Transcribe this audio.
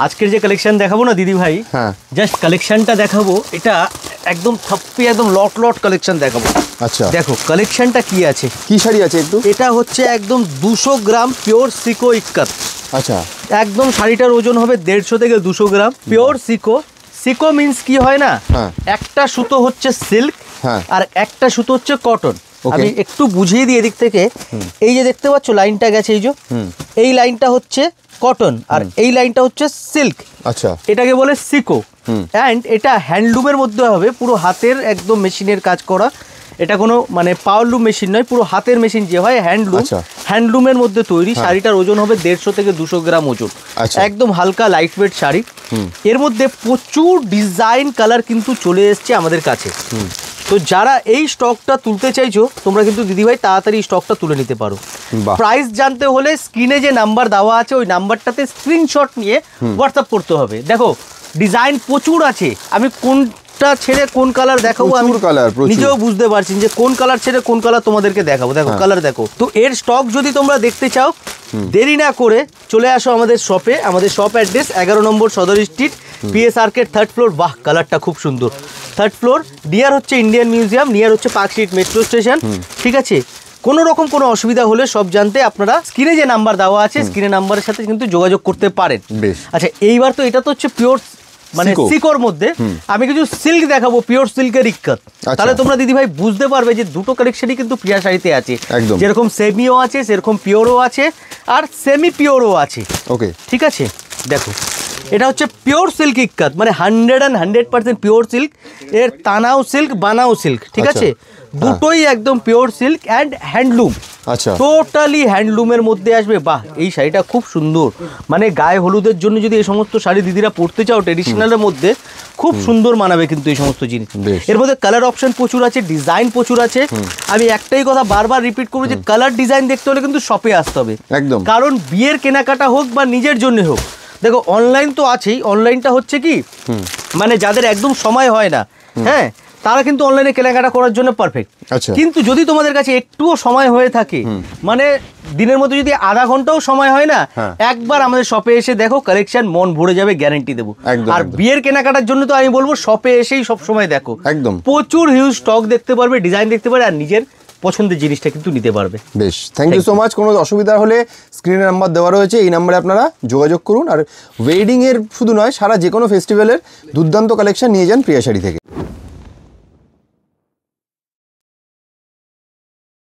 আজকের যে কালেকশন দেখাবো না দিদি ভাই, হ্যাঁ জাস্ট কালেকশনটা দেখাবো, এটা একদম থাপ্পি একদম লট লট কালেকশন দেখাবো। আচ্ছা দেখো কালেকশনটা কি আছে, কি শাড়ি আছে একটু। এটা হচ্ছে একদম 200 গ্রাম পিওর সিকো ইক্কাত। আচ্ছা একদম শাড়িটার ওজন হবে 150 থেকে 200 গ্রাম পিওর সিকো। সিকো মিন্স কি হয় না, একটা সুতো হচ্ছে সিল্ক আর একটা সুতো হচ্ছে কটন। আমি একটু বুঝিয়ে দিই এদিক থেকে। এই যে দেখতে পাচ্ছ লাইনটা গেছে, এই যে এই লাইনটা হচ্ছে কটন আর এই লাইনটা হচ্ছে সিল্ক। আচ্ছা এটাকে বলে সিকো। অ্যান্ড এটা হ্যান্ডলুমের মধ্যে হবে, পুরো হাতের একদম মেশিনের কাজ করা। এটা কোনো মানে পাওয়ারলুম মেশিন নয়, পুরো হাতের মেশিন যে হয় হ্যান্ডলুম, হ্যান্ডলুমের মধ্যে তৈরি। শাড়িটার ওজন হবে 150 থেকে 200 গ্রাম ওজন। একদম হালকা লাইট ওয়েট শাড়ি। এর মধ্যে প্রচুর ডিজাইন কালার কিন্তু চলে এসছে আমাদের কাছে। তো যারা এই স্টকটা তুলতে চাইছো তোমরা কিন্তু দিদিভাই তাড়াতাড়ি স্টকটা তুলে নিতে পারো। প্রাইস জানতে হলে স্ক্রিনে যে নাম্বার দেওয়া আছে ওই নাম্বারটাতে স্ক্রিনশট নিয়ে হোয়াটসঅ্যাপ করতে হবে। দেখো ডিজাইন প্রচুর আছে, আমি কোনটা ছেড়ে কোন কালার দেখাবো আমি নিজেও বুঝতে পারছি যে কোন কালার ছেড়ে কোন কালার তোমাদেরকে দেখাবো। দেখো কালার দেখো। তো এর স্টক যদি তোমরা দেখতে চাও দেরি না করে চলে আসো আমাদের শপে। আমাদের শপ অ্যাড্রেস 11 নম্বর সদর street, PS arcade, 3rd floor. বাহ কালারটা খুব সুন্দর। 3rd ফ্লোর, নিয়ার হচ্ছে ইন্ডিয়ান মিউজিয়াম, নিয়ার হচ্ছে পার্ক স্ট্রিট মেট্রো স্টেশন। ঠিক আছে, কোনো রকম কোনো অসুবিধা হলে সব জানতে আপনারা স্ক্রিনে যে নাম্বার দেওয়া আছে স্ক্রিনে নাম্বারের সাথে কিন্তু যোগাযোগ করতে পারেন। আচ্ছা এইবার তো এটা তো হচ্ছে পিওর মানে সিকোর মধ্যে আমি কিছু সিল্ক দেখাবো, পিওর সিল্কের ইক্কাত। তাহলে তোমরা দিদি ভাই বুঝতে পারবে যে দুটো কালেকশনই কিন্তু প্রিয়া শাড়িতে আছে। যেরকম সেমিও আছে সেরকম পিওরও আছে আর সেমি পিওরও আছে। ওকে ঠিক আছে, দেখো এটা হচ্ছে পিওর সিল্ক ইক্কাত, মানে 100% পিওর সিল্ক। এর তানাও সিল্ক বানাও সিল্ক। ঠিক আছে, দুটোই একদম পিওর সিল্ক অ্যান্ড হ্যান্ডলুম। আচ্ছা টোটালি হ্যান্ডলুমের মধ্যে আসবে। বাহ এই শাড়িটা খুব সুন্দর, মানে গায়ে হলুদের জন্য যদি এই সমস্ত শাড়ি দিদিরা পরতে চাও ট্রেডিশনালের মধ্যে খুব সুন্দর মানাবে কিন্তু এই সমস্ত জিনিস। এর মধ্যে কালার অপশন প্রচুর আছে, ডিজাইন প্রচুর আছে। আমি একটাই কথা বারবার রিপিট করবো যে কালার ডিজাইন দেখতে হলে কিন্তু শপে আসতে হবে একদম, কারণ বিয়ের কেনাকাটা হোক বা নিজের জন্য হোক। দেখো অনলাইন তো আছেই, অনলাইনটা হচ্ছে কি মানে যাদের একদম সময় হয় না, হ্যাঁ তারা কিন্তু অনলাইনে কেনাকাটা করার জন্য পারফেক্ট। কিন্তু যদি তোমাদের কাছে একটুও সময় হয়ে থাকে, মানে দিনের মধ্যে যদি আধা ঘন্টাও সময় হয় না, একবার আমাদের শপে এসে দেখো, কালেকশন মন ভরে যাবে, গ্যারান্টি দেবো। আর বিয়ের কেনাকাটার জন্য তো আমি বলবো শপে এসেই সব সময় দেখো, একদম প্রচুর হিউজ স্টক দেখতে পারবে, ডিজাইন দেখতে পারবে আর নিজের পছন্দের জিনিসটা কিন্তু নিতে পারবে। বেশ, থ্যাংক ইউ সো মাচ। কোনো অসুবিধা হলে স্ক্রিনে নাম্বার দেওয়া রয়েছে, এই নাম্বারে আপনারা যোগাযোগ করুন। আর ওয়েডিং এর শুধু নয়, সারা যে কোনো ফেস্টিভ্যালের দুর্দান্ত কালেকশন নিয়ে যান প্রিয়া শাড়ি থেকে।